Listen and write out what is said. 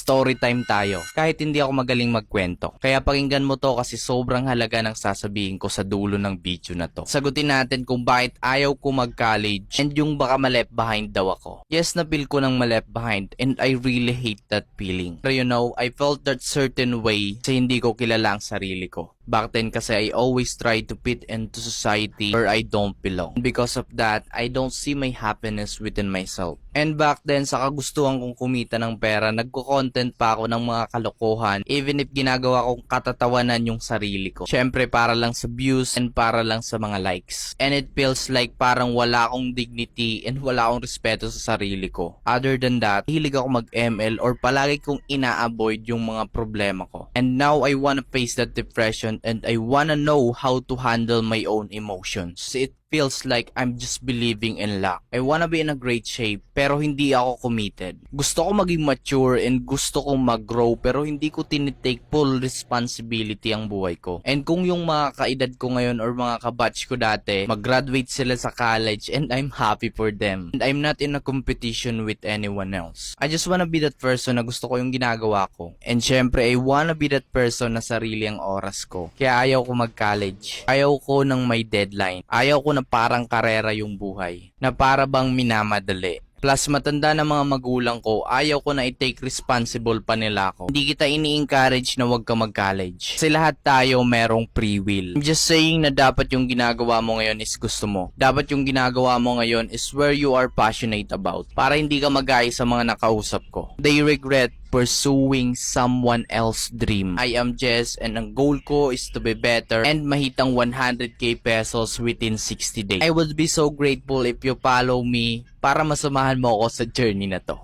Story time tayo. Kahit hindi ako magaling magkwento. Kaya pakinggan mo to kasi sobrang halaga ng sasabihin ko sa dulo ng video na to. Sagutin natin kung bakit ayaw ko mag-college and yung baka ma-left behind daw ako. Yes, na-feel ko ng ma-left behind and I really hate that feeling. Pero you know, I felt that certain way kasi hindi ko kilala ang sarili ko. Back then kasi I always try to fit into society where I don't belong. And because of that, I don't see my happiness within myself. And back then, sa kagustuhan kong kumita ng pera, nagko-content pa ako ng mga kalokohan even if ginagawa kong katatawanan yung sarili ko. Syempre para lang sa views and para lang sa mga likes. And it feels like parang wala akong dignity and wala akong respeto sa sarili ko. Other than that, hilig ako mag-ML or palagi kong ina-avoid yung mga problema ko. And now I wanna face that depression and I wanna know how to handle my own emotions. It feels like I'm just believing in luck. I wanna be in a great shape pero hindi ako committed. Gusto ko maging mature and gusto kong mag-grow pero hindi ko tinitake full responsibility ang buhay ko. And kung yung mga kaedad ko ngayon or mga kabatch ko dati, mag-graduate sila sa college and I'm happy for them. And I'm not in a competition with anyone else. I just wanna be that person na gusto ko yung ginagawa ko. And syempre, I wanna be that person na sarili ang oras ko. Kaya ayaw ko mag-college. Ayaw ko ng may deadline. Ayaw ko na parang karera yung buhay. Na para bang minamadali. Plus matanda na mga magulang ko, ayaw ko na i-take responsible pa nila ako. Hindi kita ini-encourage na wag ka mag-college. Kasi lahat tayo merong free will. I'm just saying na dapat yung ginagawa mo ngayon is gusto mo. Dapat yung ginagawa mo ngayon is where you are passionate about. Para hindi ka mag-aya sa mga nakausap ko. They regret pursuing someone else's dream. I am Jess and ang goal ko is to be better and mahitang 100k pesos within 60 days. I would be so grateful if you follow me para masamahan mo ako sa journey na to.